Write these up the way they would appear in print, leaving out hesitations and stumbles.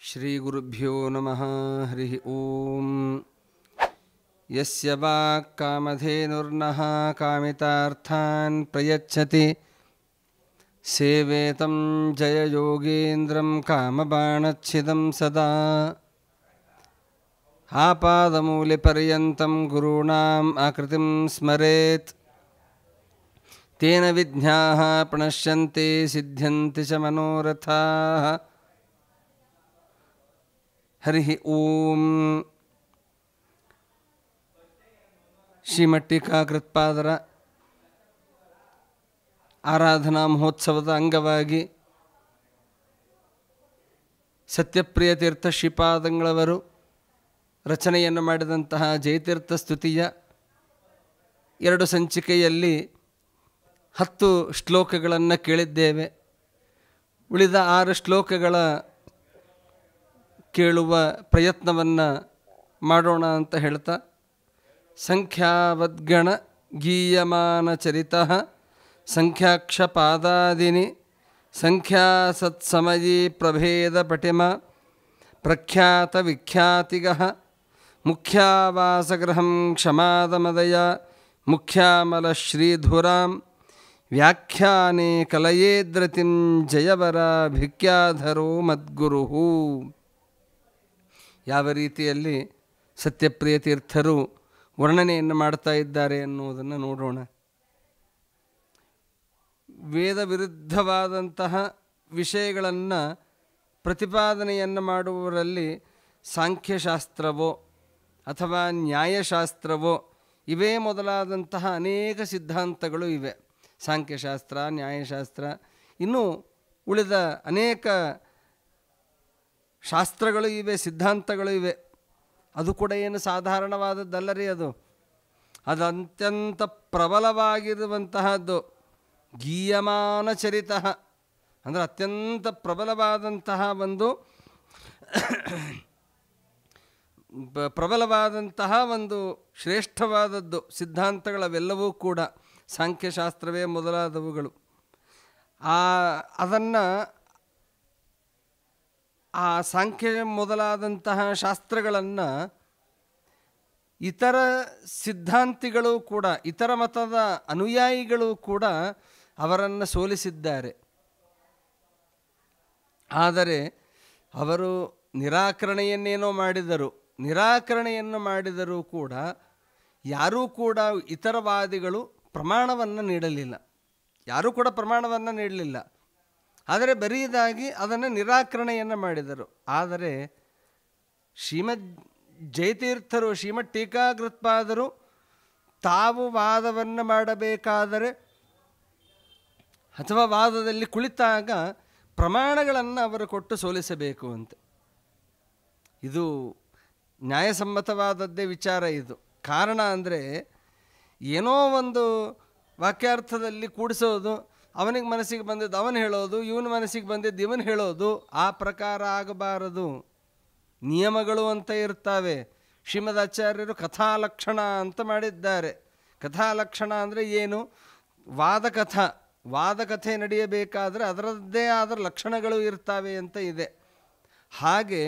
ಶ್ರೀಗುರುಭ್ಯೋ ನಮಃ. ಹರಿ ಓಂ. ಯಸ್ಯ ವಾಕ್ಕಾಮಧೇನುರ್ನಃ ಕಾಮಿತಾರ್ಥಾನ್ ಪ್ರಯಚ್ಛತಿ ಸೇವೇತಂ ಜಯಯೋಗೇಂದ್ರಂ ಕಾಮಬಾಣಚ್ಛಿದಂ ಸದಾ ಆಪಾದಮೂಲಿಪರ್ಯಂతం ಗುರುಣಾಂ ಆಕೃತಿಂ ಸ್ಮರೇತ್ ತೇನ ವಿಘ್ನಾಃ ಪ್ರಣಶ್ಯಂತೆ ಸಿದ್ಧ್ಯಂತಿ ಚ ಮನೋರಥಾಃ. ಹರಿ ಓಂ. ಶ್ರೀಮಠೀಕಾಕೃತ್ಪಾದರ ಆರಾಧನಾ ಮಹೋತ್ಸವದ ಅಂಗವಾಗಿ ಸತ್ಯಪ್ರಿಯ ತೀರ್ಥ ಶ್ರೀಪಾದಂಗಳವರು ರಚನೆಯನ್ನು ಮಾಡಿದಂತಹ ಜಯತೀರ್ಥ ಸ್ತುತಿಯ 2 ಸಂಚಿಕೆಯಲ್ಲಿ 10 ಶ್ಲೋಕಗಳನ್ನು ಕೇಳಿದ್ದೇವೆ. ಉಳಿದ 6 ಶ್ಲೋಕಗಳ ಕೇಳುವ ಪ್ರಯತ್ನವನ್ನು ಮಾಡೋಣ ಅಂತ ಹೇಳ್ತಾ, ಸಂಖ್ಯಾವದ್ಗಣ ಗೀಯಮಾನಚರಿತಃ ಸಂಖ್ಯಾಕ್ಷಪಾದಾದಿನಿ ಸಂಖ್ಯಾಸತ್ಸಮಯೀ ಪ್ರಭೇದ ಪಟಿಮ ಪ್ರಖ್ಯಾತ ವಿಖ್ಯಾತಿಗಃ ಮುಖ್ಯಾವಾಸಗೃಹಂ ಕ್ಷಮಾದಮದಯ ಮುಖ್ಯಾಮಲಶ್ರೀಧುರಾಂ ವ್ಯಾಖ್ಯಾನೆ ಕಲಯೇದ್ರತಿಂ ಜಯವರ ಭಿಕ್ಯಾಧರೋ ಮದ್ಗುರುಃ. ಯಾವ ರೀತಿಯಲ್ಲಿ ಸತ್ಯಪ್ರಿಯ ತೀರ್ಥರು ವರ್ಣನೆಯನ್ನು ಮಾಡ್ತಾ ಇದ್ದಾರೆ ಎನ್ನುವುದನ್ನು ನೋಡೋಣ. ವೇದ ವಿರುದ್ಧವಾದಂತಹ ವಿಷಯಗಳನ್ನು ಪ್ರತಿಪಾದನೆಯನ್ನು ಮಾಡುವವರಲ್ಲಿ ಸಾಂಖ್ಯಶಾಸ್ತ್ರವೋ ಅಥವಾ ನ್ಯಾಯಶಾಸ್ತ್ರವೋ ಇವೇ ಮೊದಲಾದಂತಹ ಅನೇಕ ಸಿದ್ಧಾಂತಗಳು ಇವೆ. ಸಾಂಖ್ಯಶಾಸ್ತ್ರ, ನ್ಯಾಯಶಾಸ್ತ್ರ, ಇನ್ನೂ ಉಳಿದ ಅನೇಕ ಶಾಸ್ತ್ರಗಳು ಇವೆ, ಸಿದ್ಧಾಂತಗಳು ಇವೆ. ಅದು ಕೂಡ ಏನು ಸಾಧಾರಣವಾದದ್ದಲ್ಲರಿ. ಅದು ಅತ್ಯಂತ ಪ್ರಬಲವಾಗಿರುವಂತಹದ್ದು. ಗೀಯಮಾನ ಚರಿತ ಅಂದರೆ ಅತ್ಯಂತ ಪ್ರಬಲವಾದಂತಹ ಒಂದು ಶ್ರೇಷ್ಠವಾದದ್ದು ಸಿದ್ಧಾಂತಗಳವೆಲ್ಲವೂ ಕೂಡ ಸಾಂಖ್ಯಶಾಸ್ತ್ರವೇ ಮೊದಲಾದವುಗಳು. ಅದನ್ನು ಆ ಸಾಂಖ್ಯ ಮೊದಲಾದಂತಹ ಶಾಸ್ತ್ರಗಳನ್ನು ಇತರ ಸಿದ್ಧಾಂತಿಗಳು ಕೂಡ, ಇತರ ಮತದ ಅನುಯಾಯಿಗಳು ಕೂಡ ಅವರನ್ನು ಸೋಲಿಸಿದ್ದಾರೆ. ಆದರೆ ಅವರು ನಿರಾಕರಣೆಯನ್ನೇನೋ ಮಾಡಿದರೂ ಕೂಡ ಯಾರೂ ಕೂಡ ಇತರವಾದಿಗಳು ಪ್ರಮಾಣವನ್ನು ನೀಡಲಿಲ್ಲ. ಆದರೆ ಬರೀದಾಗಿ ಅದನ್ನು ನಿರಾಕರಣೆಯನ್ನು ಮಾಡಿದರು. ಆದರೆ ಶ್ರೀಮದ್ ಜಯತೀರ್ಥರು, ಶ್ರೀಮಠ್ ಟೀಕಾಕೃತ್ಪಾದರು ತಾವು ವಾದವನ್ನು ಮಾಡಬೇಕಾದರೆ ಅಥವಾ ವಾದದಲ್ಲಿ ಕುಳಿತಾಗ ಪ್ರಮಾಣಗಳನ್ನು ಅವರು ಕೊಟ್ಟು ಸೋಲಿಸಬೇಕು ಅಂತ. ಇದು ನ್ಯಾಯಸಮ್ಮತವಾದದ್ದೇ ವಿಚಾರ. ಇದು ಕಾರಣ ಅಂದರೆ ಏನೋ ಒಂದು ವಾಕ್ಯಾರ್ಥದಲ್ಲಿ ಕೂಡಿಸೋದು, ಅವನಿಗೆ ಮನಸ್ಸಿಗೆ ಬಂದಿದ್ದು ಅವನು ಹೇಳೋದು, ಇವನ ಮನಸ್ಸಿಗೆ ಬಂದಿದ್ದು ಇವನು ಹೇಳೋದು, ಆ ಪ್ರಕಾರ ಆಗಬಾರದು. ನಿಯಮಗಳು ಅಂತ ಇರ್ತವೆ. ಶ್ರೀಮದಾಚಾರ್ಯರು ಕಥಾಲಕ್ಷಣ ಅಂತ ಮಾಡಿದ್ದಾರೆ. ಕಥಾಲಕ್ಷಣ ಅಂದರೆ ಏನು? ವಾದಕಥೆ ನಡೆಯಬೇಕಾದರೆ ಅದರದ್ದೇ ಆದ ಲಕ್ಷಣಗಳು ಇರ್ತವೆ ಅಂತ ಇದೆ. ಹಾಗೆ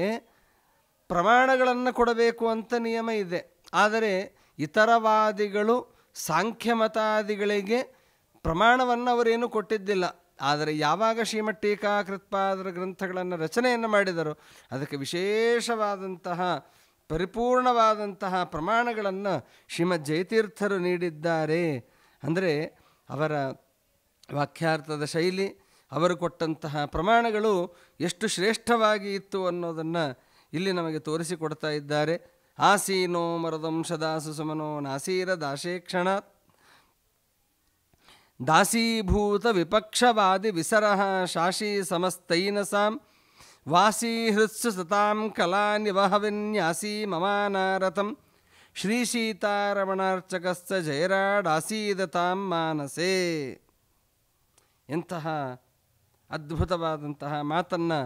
ಪ್ರಮಾಣಗಳನ್ನು ಕೊಡಬೇಕು ಅಂತ ನಿಯಮ ಇದೆ. ಆದರೆ ಇತರವಾದಿಗಳು ಸಾಂಖ್ಯಮತಾದಿಗಳಿಗೆ ಪ್ರಮಾಣವನ್ನು ಅವರೇನು ಕೊಟ್ಟಿದ್ದಿಲ್ಲ. ಆದರೆ ಯಾವಾಗ ಶ್ರೀಮಠ್ ಟೀಕಾಕೃತ್ಪಾದರ ಗ್ರಂಥಗಳನ್ನು ರಚನೆಯನ್ನು ಮಾಡಿದರು, ಅದಕ್ಕೆ ವಿಶೇಷವಾದಂತಹ ಪರಿಪೂರ್ಣವಾದಂತಹ ಪ್ರಮಾಣಗಳನ್ನು ಶ್ರೀಮದ್ ಜಯತೀರ್ಥರು ನೀಡಿದ್ದಾರೆ. ಅಂದರೆ ಅವರ ವಾಕ್ಯಾರ್ಥದ ಶೈಲಿ, ಅವರು ಕೊಟ್ಟಂತಹ ಪ್ರಮಾಣಗಳು ಎಷ್ಟು ಶ್ರೇಷ್ಠವಾಗಿ ಇತ್ತು ಅನ್ನೋದನ್ನು ಇಲ್ಲಿ ನಮಗೆ ತೋರಿಸಿಕೊಡ್ತಾ ಇದ್ದಾರೆ. ಆಸೀನೋ ಮರದಂಶದಾಸು ಸುಮನೋ ನಾಸೀರ ದಾಶೇಕ್ಷಣಾತ್ ದಾಸೀಭೂತ ವಿಪಕ್ಷವಾದಿ ವಿಸರಃ ಶಾಶಿ ಸಮಸ್ತೈನಸಾಂ ವಾಸೀ ಹೃತ್ಸು ಸತಾಂ ಕಲಾ ನಿವಹವಿನ್ಯಾಸೀ ಮಮಾನಾರಥಂ ಶ್ರೀಸೀತಾರಮಣಾರ್ಚಕಸ್ಸ ಜಯರಾಡಾಸೀದತಾಂ ಮಾನಸೇ. ಎಂತಹ ಅದ್ಭುತವಾದಂತಹ ಮಾತನ್ನು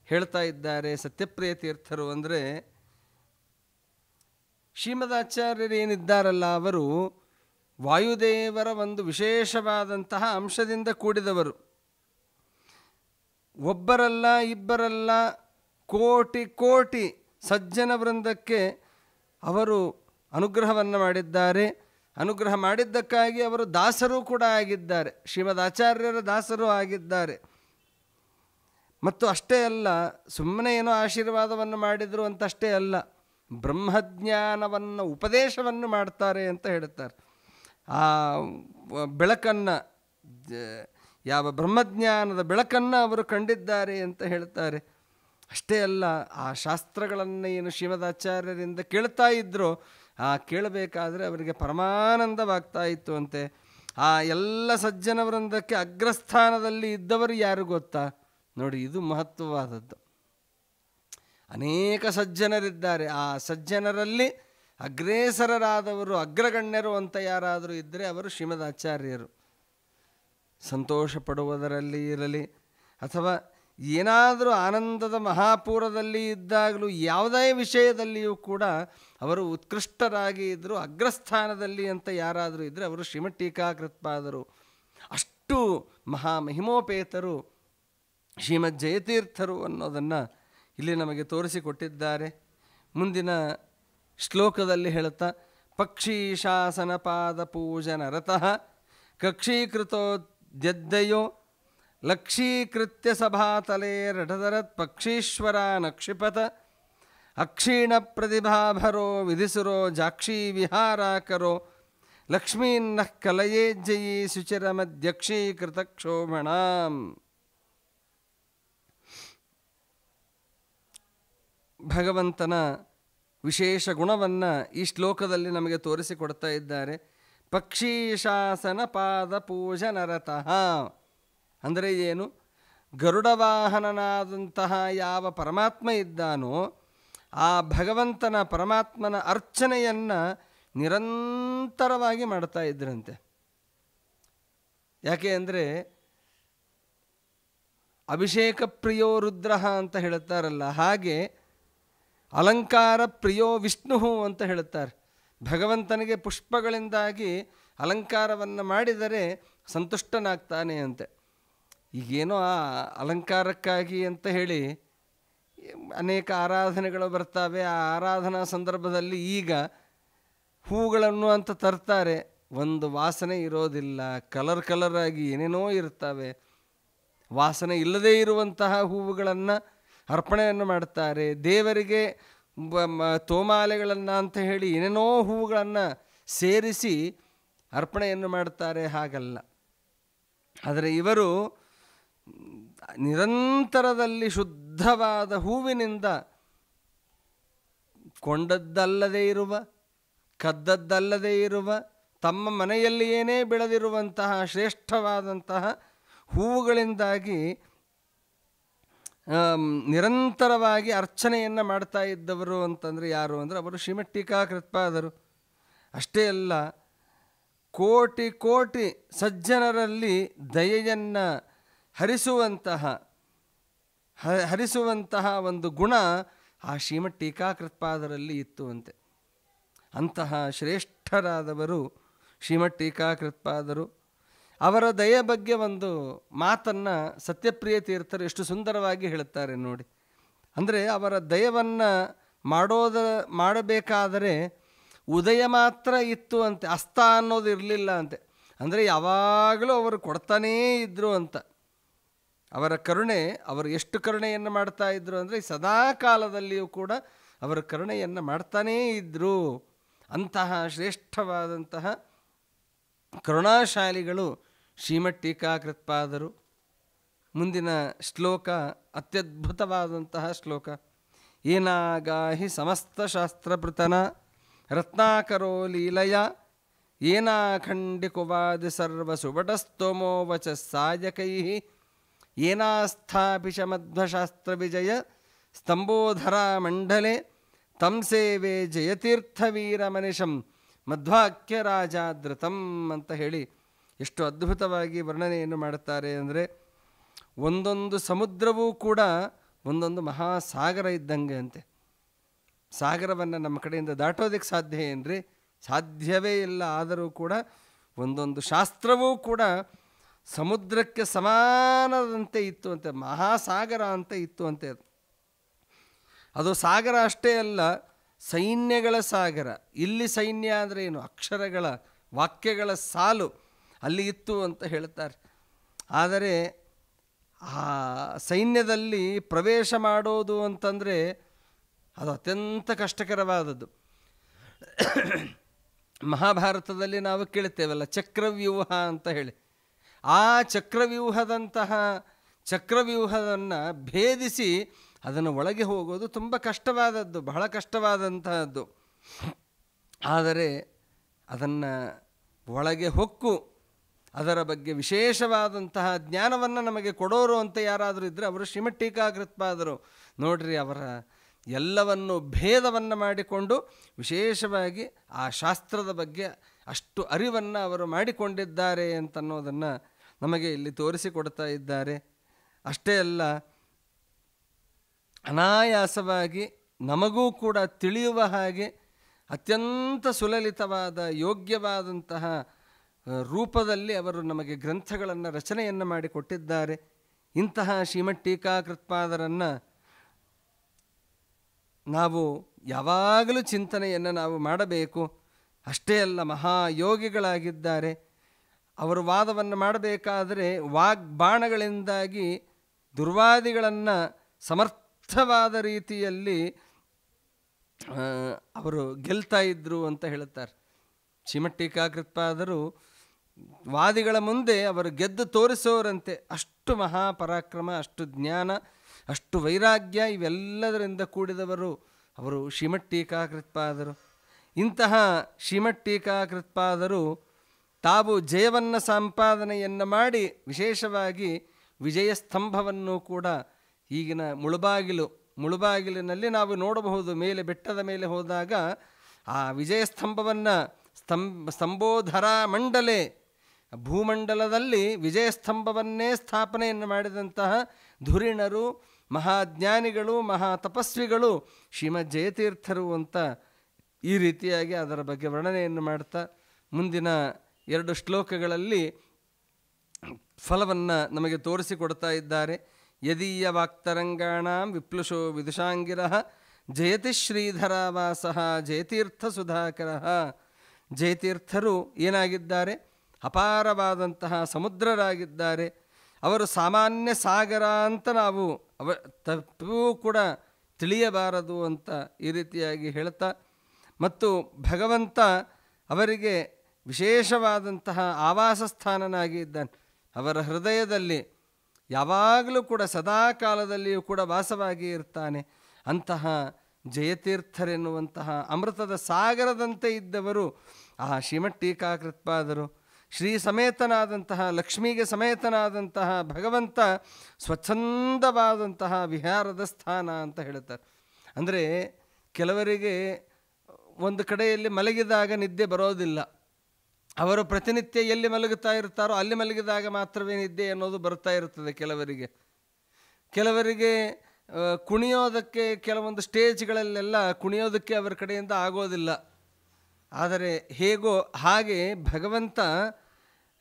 ಹೇಳ್ತಾ ಇದ್ದಾರೆ ಸತ್ಯಪ್ರಿಯ ತೀರ್ಥರು. ಅಂದರೆ ಶ್ರೀಮದಾಚಾರ್ಯರು ಏನಿದ್ದಾರಲ್ಲ, ಅವರು ವಾಯುದೇವರ ಒಂದು ವಿಶೇಷವಾದಂತಹ ಅಂಶದಿಂದ ಕೂಡಿದವರು. ಒಬ್ಬರಲ್ಲ, ಇಬ್ಬರಲ್ಲ, ಕೋಟಿ ಕೋಟಿ ಸಜ್ಜನ ವೃಂದಕ್ಕೆ ಅವರು ಅನುಗ್ರಹವನ್ನು ಮಾಡಿದ್ದಾರೆ. ಅನುಗ್ರಹ ಮಾಡಿದ್ದಕ್ಕಾಗಿ ಅವರು ದಾಸರೂ ಕೂಡ ಆಗಿದ್ದಾರೆ, ಶ್ರೀಮದ್ ಆಚಾರ್ಯರ ದಾಸರೂ ಆಗಿದ್ದಾರೆ. ಮತ್ತು ಅಷ್ಟೇ ಅಲ್ಲ, ಸುಮ್ಮನೆ ಏನೋ ಆಶೀರ್ವಾದವನ್ನು ಮಾಡಿದರು ಅಂತಷ್ಟೇ ಅಲ್ಲ, ಬ್ರಹ್ಮಜ್ಞಾನವನ್ನು ಉಪದೇಶವನ್ನು ಮಾಡ್ತಾರೆ ಅಂತ ಹೇಳ್ತಾರೆ. ಆ ಬೆಳಕನ್ನು, ಯಾವ ಬ್ರಹ್ಮಜ್ಞಾನದ ಬೆಳಕನ್ನು ಅವರು ಕಂಡಿದ್ದಾರೆ ಅಂತ ಹೇಳ್ತಾರೆ. ಅಷ್ಟೇ ಅಲ್ಲ, ಆ ಶಾಸ್ತ್ರಗಳನ್ನು ಏನು ಶ್ರೀಮದಾಚಾರ್ಯರಿಂದ ಕೇಳ್ತಾ ಇದ್ರೋ ಆ ಕೇಳಬೇಕಾದ್ರೆ ಅವರಿಗೆ ಪರಮಾನಂದವಾಗ್ತಾ ಇತ್ತು ಅಂತೆ. ಆ ಎಲ್ಲ ಸಜ್ಜನ ವೃಂದಕ್ಕೆ ಅಗ್ರಸ್ಥಾನದಲ್ಲಿ ಇದ್ದವರು ಯಾರು ಗೊತ್ತಾ? ನೋಡಿ, ಇದು ಮಹತ್ವವಾದದ್ದು. ಅನೇಕ ಸಜ್ಜನರಿದ್ದಾರೆ, ಆ ಸಜ್ಜನರಲ್ಲಿ ಅಗ್ರೇಸರರಾದವರು, ಅಗ್ರಗಣ್ಯರು ಅಂತ ಯಾರಾದರೂ ಇದ್ದರೆ ಅವರು ಶ್ರೀಮದಾಚಾರ್ಯರು. ಸಂತೋಷ ಪಡುವುದರಲ್ಲಿ ಇರಲಿ ಅಥವಾ ಏನಾದರೂ ಆನಂದದ ಮಹಾಪೂರದಲ್ಲಿ ಇದ್ದಾಗಲೂ ಯಾವುದೇ ವಿಷಯದಲ್ಲಿಯೂ ಕೂಡ ಅವರು ಉತ್ಕೃಷ್ಟರಾಗಿ ಇದ್ದರು, ಅಗ್ರಸ್ಥಾನದಲ್ಲಿ ಅಂತ ಯಾರಾದರೂ ಇದ್ದರೆ ಅವರು ಶ್ರೀಮದ್ ಟೀಕಾಕೃತ್ಪಾದರು. ಅಷ್ಟು ಮಹಾಮಹಿಮೋಪೇತರು ಶ್ರೀಮದ್ ಜಯತೀರ್ಥರು ಅನ್ನೋದನ್ನು ಇಲ್ಲಿ ನಮಗೆ ತೋರಿಸಿಕೊಟ್ಟಿದ್ದಾರೆ. ಮುಂದಿನ ಶ್ಲೋಕದಲ್ಲಿ ಹೇಳುತ್ತಾ, ಪಕ್ಷಿ ಶಾಸನ ಪಾದ ಪೂಜನ ರತಃ ಕಕ್ಷೀಕೃತೋದ್ಯದ್ದಯೋ ಲಕ್ಷೀಕೃತ್ಯ ಸಭಾತಲೇ ರಟಧರತ್ ಪಕ್ಷೀಶ್ವರ ನಕ್ಷಿಪಥ ಅಕ್ಷೀಣ ಪ್ರತಿಭಾಭರೋ ವಿಧಿಸುರೋ ಜಾಕ್ಷೀ ವಿಹಾರಾಕರೋ ಲಕ್ಷ್ಮೀನ್ನಃ ಕಲಯೇಜ್ಜಯೀ ಶುಚಿರಮಧ್ಯಕ್ಷೀಕೃತ ಕ್ಷೋಭಣಾಂ. ಭಗವಂತನ ವಿಶೇಷ ಗುಣವನ್ನು ಈ ಶ್ಲೋಕದಲ್ಲಿ ನಮಗೆ ತೋರಿಸಿಕೊಡ್ತಾ ಇದ್ದಾರೆ. ಪಕ್ಷೀ ಶಾಸನ ಪಾದ ಪೂಜನರತಃ ಅಂದರೆ ಏನು? ಗರುಡವಾಹನನಾದಂತಹ ಯಾವ ಪರಮಾತ್ಮ ಇದ್ದಾನೋ ಆ ಭಗವಂತನ ಪರಮಾತ್ಮನ ಅರ್ಚನೆಯನ್ನು ನಿರಂತರವಾಗಿ ಮಾಡ್ತಾ ಇದ್ರಂತೆ. ಯಾಕೆ ಅಂದರೆ ಅಭಿಷೇಕ ಪ್ರಿಯೋ ರುದ್ರ ಅಂತ ಹೇಳುತ್ತಾರಲ್ಲ, ಹಾಗೆ ಅಲಂಕಾರ ಪ್ರಿಯೋ ವಿಷ್ಣು ಅಂತ ಹೇಳುತ್ತಾರೆ. ಭಗವಂತನಿಗೆ ಪುಷ್ಪಗಳಿಂದಾಗಿ ಅಲಂಕಾರವನ್ನು ಮಾಡಿದರೆ ಸಂತುಷ್ಟನಾಗ್ತಾನೆ ಅಂತೆ. ಈಗೇನೋ ಆ ಅಲಂಕಾರಕ್ಕಾಗಿ ಅಂತ ಹೇಳಿ ಅನೇಕ ಆರಾಧನೆಗಳು ಬರ್ತವೆ. ಆ ಆರಾಧನಾ ಸಂದರ್ಭದಲ್ಲಿ ಈಗ ಹೂಗಳನ್ನು ಅಂತ ತರ್ತಾರೆ, ಒಂದು ವಾಸನೆ ಇರೋದಿಲ್ಲ, ಕಲರ್ ಆಗಿ ಏನೇನೋ ಇರ್ತವೆ. ವಾಸನೆ ಇಲ್ಲದೇ ಇರುವಂತಹ ಹೂವುಗಳನ್ನು ಅರ್ಪಣೆಯನ್ನು ಮಾಡ್ತಾರೆ. ದೇವರಿಗೆ ತೋಮಾಲೆಗಳನ್ನು ಅಂತ ಹೇಳಿ ಏನೇನೋ ಹೂವುಗಳನ್ನು ಸೇರಿಸಿ ಅರ್ಪಣೆಯನ್ನು ಮಾಡ್ತಾರೆ. ಹಾಗಲ್ಲ, ಆದರೆ ಇವರು ನಿರಂತರದಲ್ಲಿ ಶುದ್ಧವಾದ ಹೂವಿನಿಂದ ಕೊಂಡದ್ದಲ್ಲದೇ ಇರುವ, ಕದ್ದದ್ದಲ್ಲದೇ ಇರುವ, ತಮ್ಮ ಮನೆಯಲ್ಲಿ ಏನೇ ಬೆಳೆದಿರುವಂತಹ ಶ್ರೇಷ್ಠವಾದಂತಹ ಹೂವುಗಳಿಂದಾಗಿ ನಿರಂತರವಾಗಿ ಅರ್ಚನೆಯನ್ನು ಮಾಡ್ತಾ ಇದ್ದವರು ಅಂತಂದರೆ ಯಾರು ಅಂದರೆ ಅವರು ಶ್ರೀಮದ್ ಟೀಕಾಕೃತ್ಪಾದರು. ಅಷ್ಟೇ ಅಲ್ಲ, ಕೋಟಿ ಕೋಟಿ ಸಜ್ಜನರಲ್ಲಿ ದಯೆಯನ್ನು ಹರಿಸುವಂತಹ ಒಂದು ಗುಣ ಆ ಶ್ರೀಮದ್ ಟೀಕಾಕೃತ್ಪಾದರಲ್ಲಿ ಇತ್ತು ಅಂತೆ. ಅಂತಹ ಶ್ರೇಷ್ಠರಾದವರು ಶ್ರೀಮದ್ ಟೀಕಾಕೃತ್ಪಾದರು. ಅವರ ದಯೆ ಬಗ್ಗೆ ಒಂದು ಮಾತನ್ನು ಸತ್ಯಪ್ರಿಯ ತೀರ್ಥರು ಎಷ್ಟು ಸುಂದರವಾಗಿ ಹೇಳುತ್ತಾರೆ ನೋಡಿ. ಅಂದರೆ ಅವರ ದಯವನ್ನು ಮಾಡಬೇಕಾದರೆ ಉದಯ ಮಾತ್ರ ಇತ್ತು ಅಂತೆ, ಅಸ್ತ ಅನ್ನೋದು ಇರಲಿಲ್ಲ ಅಂತೆ. ಅಂದರೆ ಯಾವಾಗಲೂ ಅವರು ಕೊಡ್ತಾನೇ ಇದ್ದರು ಅಂತ. ಅವರ ಕರುಣೆ, ಅವರು ಎಷ್ಟು ಕರುಣೆಯನ್ನು ಮಾಡ್ತಾ ಇದ್ದರು ಅಂದರೆ ಸದಾ ಕಾಲದಲ್ಲಿಯೂ ಕೂಡ ಅವರ ಕರುಣೆಯನ್ನು ಮಾಡ್ತಾನೇ ಇದ್ದರು. ಅಂತಹ ಶ್ರೇಷ್ಠವಾದಂತಹ ಕರುಣಾಶಾಲಿಗಳು ಶ್ರೀಮದ್ ಟೀಕಾಕೃತ್ಪಾದರು. ಮುಂದಿನ ಶ್ಲೋಕ ಅತ್ಯದ್ಭುತವಾದಂತಹ ಶ್ಲೋಕ. ಏನಾಗಾಹಿ ಸಮಸ್ತ ಶಾಸ್ತ್ರಪೃತನ ರತ್ನಾಕರೋ ಲೀಲಯ ಏನಾಖಂಡಿಕುವಾದಿ ಸರ್ವಸುಭಟಸ್ತೋಮೋ ವಚ ಸಾಯಕೈ ಏನಾಸ್ಥಾಪಿಷ ಮಧ್ವಶಾಸ್ತ್ರವಿಜಯ ಸ್ತಂಭೋಧರ ಮಂಡಲೆ ತಂ ಸೇವೆ ಜಯತೀರ್ಥವೀರಮನಿಷಂ ಮಧ್ವಾಕ್ಯರಾಜಾದೃತಂ ಅಂತ ಹೇಳಿ ಎಷ್ಟು ಅದ್ಭುತವಾಗಿ ವರ್ಣನೆಯನ್ನು ಮಾಡುತ್ತಾರೆ ಅಂದರೆ, ಒಂದೊಂದು ಸಮುದ್ರವೂ ಕೂಡ ಒಂದೊಂದು ಮಹಾಸಾಗರ ಇದ್ದಂಗೆ ಅಂತೆ. ಸಾಗರವನ್ನು ನಮ್ಮ ಕಡೆಯಿಂದ ದಾಟೋದಕ್ಕೆ ಸಾಧ್ಯ ಏನ್ರಿ? ಸಾಧ್ಯವೇ ಇಲ್ಲ. ಆದರೂ ಕೂಡ ಒಂದೊಂದು ಶಾಸ್ತ್ರವೂ ಕೂಡ ಸಮುದ್ರಕ್ಕೆ ಸಮಾನದಂತೆ ಇತ್ತು ಅಂತೆ, ಮಹಾಸಾಗರ ಅಂತ ಇತ್ತು ಅಂತೆ. ಅದು ಸಾಗರ ಅಷ್ಟೇ ಅಲ್ಲ, ಸೈನ್ಯಗಳ ಸಾಗರ. ಇಲ್ಲಿ ಸೈನ್ಯ ಅಂದರೆ ಏನು? ಅಕ್ಷರಗಳ, ವಾಕ್ಯಗಳ ಸಾಲು ಅಲ್ಲಿ ಇತ್ತು ಅಂತ ಹೇಳ್ತಾರೆ. ಆದರೆ ಆ ಸೈನ್ಯದಲ್ಲಿ ಪ್ರವೇಶ ಮಾಡೋದು ಅಂತಂದರೆ ಅದು ಅತ್ಯಂತ ಕಷ್ಟಕರವಾದದ್ದು. ಮಹಾಭಾರತದಲ್ಲಿ ನಾವು ಕೇಳ್ತೇವಲ್ಲ, ಚಕ್ರವ್ಯೂಹ ಅಂತ ಹೇಳಿ. ಆ ಚಕ್ರವ್ಯೂಹವನ್ನು ಭೇದಿಸಿ ಅದನ್ನು ಒಳಗೆ ಹೋಗೋದು ತುಂಬ ಕಷ್ಟವಾದದ್ದು, ಬಹಳ ಕಷ್ಟವಾದಂತಹದ್ದು. ಆದರೆ ಅದನ್ನು ಒಳಗೆ ಹೊಕ್ಕು ಅದರ ಬಗ್ಗೆ ವಿಶೇಷವಾದಂತಹ ಜ್ಞಾನವನ್ನು ನಮಗೆ ಕೊಡೋರು ಅಂತ ಯಾರಾದರೂ ಇದ್ದರೆ ಅವರು ಶ್ರೀಮದ್ ಟೀಕಾಕೃತ್ಪಾದರು. ನೋಡ್ರಿ, ಅವರ ಎಲ್ಲವನ್ನು ಭೇದವನ್ನು ಮಾಡಿಕೊಂಡು ವಿಶೇಷವಾಗಿ ಆ ಶಾಸ್ತ್ರದ ಬಗ್ಗೆ ಅಷ್ಟು ಅರಿವನ್ನು ಅವರು ಮಾಡಿಕೊಂಡಿದ್ದಾರೆ ಅಂತನ್ನೋದನ್ನು ನಮಗೆ ಇಲ್ಲಿ ತೋರಿಸಿಕೊಡ್ತಾ ಇದ್ದಾರೆ. ಅಷ್ಟೇ ಅಲ್ಲ, ಅನಾಯಾಸವಾಗಿ ನಮಗೂ ಕೂಡ ತಿಳಿಯುವ ಹಾಗೆ ಅತ್ಯಂತ ಸುಲಲಿತವಾದ ಯೋಗ್ಯವಾದಂತಹ ರೂಪದಲ್ಲಿ ಅವರು ನಮಗೆ ಗ್ರಂಥಗಳನ್ನು ರಚನೆಯನ್ನು ಮಾಡಿಕೊಟ್ಟಿದ್ದಾರೆ. ಇಂತಹ ಶ್ರೀಮದ್ ಟೀಕಾಕೃತ್ಪಾದರನ್ನು ನಾವು ಯಾವಾಗಲೂ ಚಿಂತನೆಯನ್ನು ನಾವು ಮಾಡಬೇಕು. ಅಷ್ಟೇ ಅಲ್ಲ, ಮಹಾಯೋಗಿಗಳಾಗಿದ್ದಾರೆ. ಅವರು ವಾದವನ್ನು ಮಾಡಬೇಕಾದರೆ ವಾಗ್ಬಾಣಗಳಿಂದಾಗಿ ದುರ್ವಾದಿಗಳನ್ನು ಸಮರ್ಥವಾದ ರೀತಿಯಲ್ಲಿ ಅವರು ಗೆಲ್ತಾ ಇದ್ದರು ಅಂತ ಹೇಳುತ್ತಾರೆ. ಶ್ರೀಮದ್ ಟೀಕಾಕೃತ್ಪಾದರು ವಾದಿಗಳ ಮುಂದೆ ಅವರು ಗೆದ್ದು ತೋರಿಸೋರಂತೆ. ಅಷ್ಟು ಮಹಾಪರಾಕ್ರಮ, ಅಷ್ಟು ಜ್ಞಾನ, ಅಷ್ಟು ವೈರಾಗ್ಯ ಇವೆಲ್ಲದರಿಂದ ಕೂಡಿದವರು ಅವರು ಶ್ರೀಮದ್ ಟೀಕಾಕೃತ್ಪಾದರು. ಇಂತಹ ಶ್ರೀಮದ್ ಟೀಕಾಕೃತ್ಪಾದರು ತಾವು ಜಯವನ್ನು ಸಂಪಾದನೆಯನ್ನು ಮಾಡಿ ವಿಶೇಷವಾಗಿ ವಿಜಯ ಸ್ತಂಭವನ್ನು ಕೂಡ ಈಗಿನ ಮುಳುಬಾಗಿಲಿನಲ್ಲಿ ನಾವು ನೋಡಬಹುದು. ಮೇಲೆ ಬೆಟ್ಟದ ಮೇಲೆ ಹೋದಾಗ ಆ ವಿಜಯ ಸ್ತಂಭವನ್ನು ಸ್ತಂಭೋಧರ ಮಂಡಲೆ, ಭೂಮಂಡಲದಲ್ಲಿ ವಿಜಯ ಸ್ತಂಭವನ್ನೇ ಸ್ಥಾಪನೆಯನ್ನು ಮಾಡಿದಂತಹ ಧುರೀಣರು, ಮಹಾಜ್ಞಾನಿಗಳು, ಮಹಾ ತಪಸ್ವಿಗಳು ಶ್ರೀಮದ್ ಜಯತೀರ್ಥರು ಅಂತ ಈ ರೀತಿಯಾಗಿ ಅದರ ಬಗ್ಗೆ ವರ್ಣನೆಯನ್ನು ಮಾಡ್ತಾ ಮುಂದಿನ 2 ಶ್ಲೋಕಗಳಲ್ಲಿ ಫಲವನ್ನು ನಮಗೆ ತೋರಿಸಿಕೊಡ್ತಾ ಇದ್ದಾರೆ. ಯದೀಯ ವಾಕ್ತರಂಗಾಣಾಂ ವಿಪ್ಲುಷೋ ವಿದುಷಾಂಗಿರಃ ಜಯತಿ ಶ್ರೀಧರಾವಾಸಃ ಜಯತೀರ್ಥ ಸುಧಾಕರಃ. ಜಯತೀರ್ಥರು ಏನಾಗಿದ್ದಾರೆ? ಅಪಾರವಾದಂತಹ ಸಮುದ್ರರಾಗಿದ್ದಾರೆ. ಅವರು ಸಾಮಾನ್ಯ ಸಾಗರ ಅಂತ ನಾವು ತಪ್ಪೂ ಕೂಡ ತಿಳಿಯಬಾರದು ಅಂತ ಈ ರೀತಿಯಾಗಿ ಹೇಳ್ತಾ, ಮತ್ತು ಭಗವಂತ ಅವರಿಗೆ ವಿಶೇಷವಾದಂತಹ ಆವಾಸ ಸ್ಥಾನನಾಗಿ ಇದ್ದಾನೆ. ಅವರ ಹೃದಯದಲ್ಲಿ ಯಾವಾಗಲೂ ಕೂಡ ಸದಾ ಕಾಲದಲ್ಲಿಯೂ ಕೂಡ ವಾಸವಾಗಿ ಇರ್ತಾನೆ. ಅಂತಹ ಜಯತೀರ್ಥರೆನ್ನುವಂತಹ ಅಮೃತದ ಸಾಗರದಂತೆ ಇದ್ದವರು ಆ ಶ್ರೀಮದ್ ಟೀಕಾಕೃತ್ಪಾದರು. ಶ್ರೀ ಸಮೇತನಾದಂತಹ, ಲಕ್ಷ್ಮಿಗೆ ಸಮೇತನಾದಂತಹ ಭಗವಂತ ಸ್ವಚ್ಛಂದವಾದಂತಹ ವಿಹಾರದ ಸ್ಥಾನ ಅಂತ ಹೇಳ್ತಾರೆ. ಅಂದರೆ ಕೆಲವರಿಗೆ ಒಂದು ಕಡೆಯಲ್ಲಿ ಮಲಗಿದಾಗ ನಿದ್ದೆ ಬರೋದಿಲ್ಲ. ಅವರು ಪ್ರತಿನಿತ್ಯ ಎಲ್ಲಿ ಮಲಗುತ್ತಾ ಇರ್ತಾರೋ ಅಲ್ಲಿ ಮಲಗಿದಾಗ ಮಾತ್ರವೇ ನಿದ್ದೆ ಅನ್ನೋದು ಬರ್ತಾ ಇರ್ತದೆ ಕೆಲವರಿಗೆ ಕುಣಿಯೋದಕ್ಕೆ ಕೆಲವೊಂದು ಸ್ಟೇಜ್ಗಳಲ್ಲೆಲ್ಲ ಕುಣಿಯೋದಕ್ಕೆ ಅವರ ಕಡೆಯಿಂದ ಆಗೋದಿಲ್ಲ. ಆದರೆ ಹೇಗೋ ಹಾಗೆ ಭಗವಂತ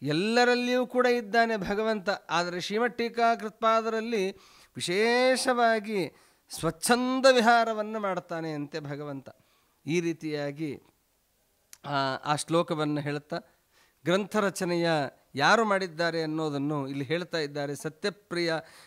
ಎಲ್ಲರಲ್ಲಿಯೂ ಕೂಡ ಇದ್ದಾನೆ ಭಗವಂತ. ಆದರೆ ಶ್ರೀಮದ್ ಟೀಕಾಕೃತ್ಪಾದರಲ್ಲಿ ವಿಶೇಷವಾಗಿ ಸ್ವಚ್ಛಂದ ವಿಹಾರವನ್ನು ಮಾಡ್ತಾನೆ ಅಂತೆ ಭಗವಂತ. ಈ ರೀತಿಯಾಗಿ ಆ ಶ್ಲೋಕವನ್ನು ಹೇಳ್ತಾ ಗ್ರಂಥ ರಚನೆಯ ಯಾರು ಮಾಡಿದ್ದಾರೆ ಅನ್ನೋದನ್ನು ಇಲ್ಲಿ ಹೇಳ್ತಾ ಇದ್ದಾರೆ.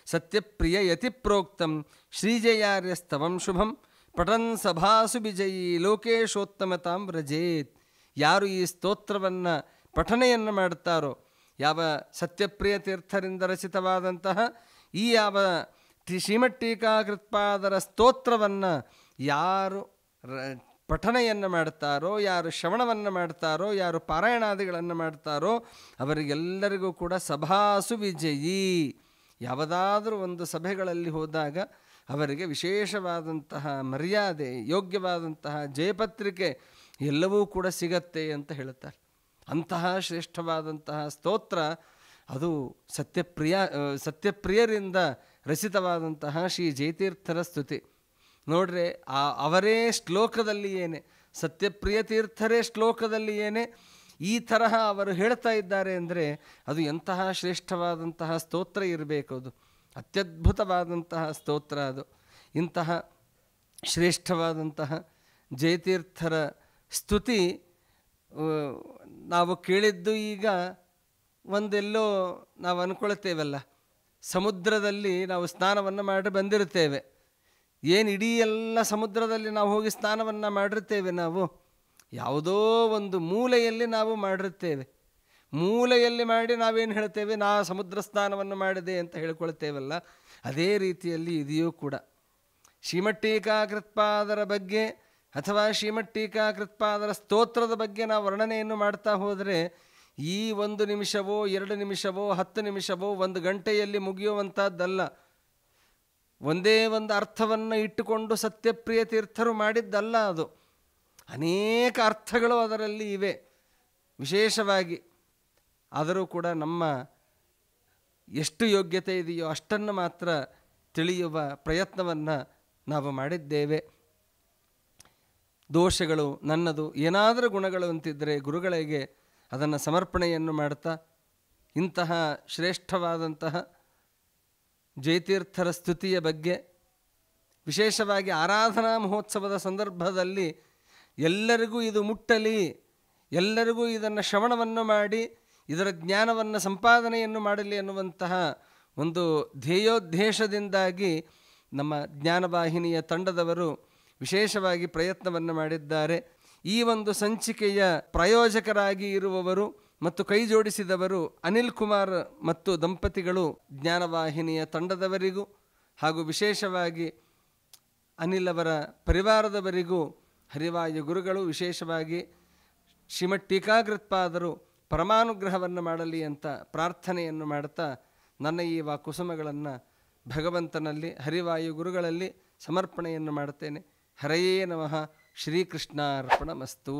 ಸತ್ಯಪ್ರಿಯ ಯತಿ ಪ್ರೋಕ್ತಂ ಶ್ರೀಜಯಾರ್ಯಸ್ತವಂ ಶುಭಂ ಪಠನ್ ಸಭಾಸು ವಿಜಯೀ ಲೋಕೇಶೋತ್ತಮತಾಂ ವ್ರಜೇತ್. ಯಾರು ಈ ಸ್ತೋತ್ರವನ್ನು ಪಠನೆಯನ್ನು ಮಾಡುತ್ತಾರೋ, ಯಾವ ಸತ್ಯಪ್ರಿಯ ತೀರ್ಥರಿಂದ ರಚಿತವಾದಂತಹ ಈ ಯಾವ ಶ್ರೀಮದ್ ಟೀಕಾಕೃತ್ಪಾದರ ಸ್ತೋತ್ರವನ್ನು ಯಾರು ಪಠನೆಯನ್ನು ಮಾಡ್ತಾರೋ, ಯಾರು ಶ್ರವಣವನ್ನು ಮಾಡ್ತಾರೋ, ಯಾರು ಪಾರಾಯಣಾದಿಗಳನ್ನು ಮಾಡ್ತಾರೋ ಅವರಿಗೆಲ್ಲರಿಗೂ ಕೂಡ ಸಭಾಸು ವಿಜಯೀ. ಯಾವುದಾದರೂ ಒಂದು ಸಭೆಗಳಲ್ಲಿ ಹೋದಾಗ ಅವರಿಗೆ ವಿಶೇಷವಾದಂತಹ ಮರ್ಯಾದೆ, ಯೋಗ್ಯವಾದಂತಹ ಜಯಪತ್ರಿಕೆ ಎಲ್ಲವೂ ಕೂಡ ಸಿಗತ್ತೆ ಅಂತ ಹೇಳುತ್ತಾರೆ. ಅಂತಹ ಶ್ರೇಷ್ಠವಾದಂತಹ ಸ್ತೋತ್ರ ಅದು ಸತ್ಯಪ್ರಿಯರಿಂದ ರಚಿತವಾದಂತಹ ಶ್ರೀ ಜಯತೀರ್ಥರ ಸ್ತುತಿ. ನೋಡ್ರೆ, ಅವರೇ ಶ್ಲೋಕದಲ್ಲಿ ಏನೇ, ಸತ್ಯಪ್ರಿಯ ತೀರ್ಥರೇ ಶ್ಲೋಕದಲ್ಲಿ ಏನೇ ಈ ತರಹ ಅವರು ಹೇಳ್ತಾ ಇದ್ದಾರೆ ಅಂದರೆ ಅದು ಎಂತಹ ಶ್ರೇಷ್ಠವಾದಂತಹ ಸ್ತೋತ್ರ ಇರಬೇಕು. ಅದು ಅತ್ಯದ್ಭುತವಾದಂತಹ ಸ್ತೋತ್ರ ಅದು. ಇಂತಹ ಶ್ರೇಷ್ಠವಾದಂತಹ ಜಯತೀರ್ಥರ ಸ್ತುತಿ ನಾವು ಕೇಳಿದ್ದು ಈಗ ಒಂದೆಲ್ಲೋ ನಾವು ಅಂದ್ಕೊಳ್ತೇವಲ್ಲ, ಸಮುದ್ರದಲ್ಲಿ ನಾವು ಸ್ನಾನವನ್ನು ಮಾಡಿ ಬಂದಿರುತ್ತೇವೆ. ಏನು ಇಡೀ ಎಲ್ಲ ಸಮುದ್ರದಲ್ಲಿ ನಾವು ಹೋಗಿ ಸ್ನಾನವನ್ನು ಮಾಡಿರ್ತೇವೆ? ನಾವು ಯಾವುದೋ ಒಂದು ಮೂಲೆಯಲ್ಲಿ ನಾವು ಮಾಡಿರ್ತೇವೆ. ಮೂಲೆಯಲ್ಲಿ ಮಾಡಿ ನಾವೇನು ಹೇಳ್ತೇವೆ? ನಾ ಸಮುದ್ರ ಸ್ನಾನವನ್ನು ಮಾಡಿದೆ ಅಂತ ಹೇಳ್ಕೊಳ್ತೇವಲ್ಲ, ಅದೇ ರೀತಿಯಲ್ಲಿ ಇದೆಯೂ ಕೂಡ. ಶ್ರೀಮಟ್ಟೀಕಾಕೃತ್ಪಾದರ ಬಗ್ಗೆ ಅಥವಾ ಶ್ರೀಮಟ್ಟೀಕಾಕೃತ್ಪಾದರ ಸ್ತೋತ್ರದ ಬಗ್ಗೆ ನಾವು ವರ್ಣನೆಯನ್ನು ಮಾಡ್ತಾ ಹೋದರೆ ಈ 1 ನಿಮಿಷವೋ 2 ನಿಮಿಷವೋ 10 ನಿಮಿಷವೋ 1 ಗಂಟೆಯಲ್ಲಿ ಮುಗಿಯುವಂಥದ್ದಲ್ಲ. ಒಂದೇ ಒಂದು ಅರ್ಥವನ್ನು ಇಟ್ಟುಕೊಂಡು ಸತ್ಯಪ್ರಿಯ ತೀರ್ಥರು ಮಾಡಿದ್ದಲ್ಲ ಅದು. ಅನೇಕ ಅರ್ಥಗಳು ಅದರಲ್ಲಿ ಇವೆ ವಿಶೇಷವಾಗಿ. ಆದರೂ ಕೂಡ ನಮ್ಮ ಎಷ್ಟು ಯೋಗ್ಯತೆ ಇದೆಯೋ ಅಷ್ಟನ್ನು ಮಾತ್ರ ತಿಳಿಯುವ ಪ್ರಯತ್ನವನ್ನು ನಾವು ಮಾಡಿದ್ದೇವೆ. ದೋಷಗಳು ನನ್ನದು, ಏನಾದರೂ ಗುಣಗಳು ಅಂತಿದ್ದರೆ ಗುರುಗಳಿಗೆ ಅದನ್ನು ಸಮರ್ಪಣೆಯನ್ನು ಮಾಡ್ತಾ ಇಂತಹ ಶ್ರೇಷ್ಠವಾದಂತಹ ಜಯತೀರ್ಥರ ಸ್ತುತಿಯ ಬಗ್ಗೆ ವಿಶೇಷವಾಗಿ ಆರಾಧನಾ ಮಹೋತ್ಸವದ ಸಂದರ್ಭದಲ್ಲಿ ಎಲ್ಲರಿಗೂ ಇದು ಮುಟ್ಟಲಿ, ಎಲ್ಲರಿಗೂ ಇದನ್ನು ಶ್ರವಣವನ್ನು ಮಾಡಿ ಇದರ ಜ್ಞಾನವನ್ನು ಸಂಪಾದನೆಯನ್ನು ಮಾಡಲಿ ಅನ್ನುವಂತಹ ಒಂದು ಧ್ಯೇಯೋದ್ದೇಶದಿಂದಾಗಿ ನಮ್ಮ ಜ್ಞಾನವಾಹಿನಿಯ ತಂಡದವರು ವಿಶೇಷವಾಗಿ ಪ್ರಯತ್ನವನ್ನು ಮಾಡಿದ್ದಾರೆ. ಈ ಒಂದು ಸಂಚಿಕೆಯ ಪ್ರಾಯೋಜಕರಾಗಿ ಇರುವವರು ಮತ್ತು ಕೈ ಜೋಡಿಸಿದವರು ಅನಿಲ್ ಕುಮಾರ್ ಮತ್ತು ದಂಪತಿಗಳು. ಜ್ಞಾನವಾಹಿನಿಯ ತಂಡದವರಿಗೂ ಹಾಗೂ ವಿಶೇಷವಾಗಿ ಅನಿಲ್ ಅವರ ಪರಿವಾರದವರಿಗೂ ಹರಿವಾಯು ಗುರುಗಳು ವಿಶೇಷವಾಗಿ ಶ್ರೀಮಠ್ ಟೀಕಾಕೃತ್ಪಾದರು ಪರಮಾನುಗ್ರಹವನ್ನು ಮಾಡಲಿ ಅಂತ ಪ್ರಾರ್ಥನೆಯನ್ನು ಮಾಡ್ತಾ ನನ್ನ ಈ ಕುಸುಮಗಳನ್ನು ಭಗವಂತನಲ್ಲಿ ಹರಿವಾಯು ಗುರುಗಳಲ್ಲಿ ಸಮರ್ಪಣೆಯನ್ನು ಮಾಡುತ್ತೇನೆ. ಹರಯೇ ನಮಃ. ಶ್ರೀಕೃಷ್ಣಾರ್ಪಣಮಸ್ತು.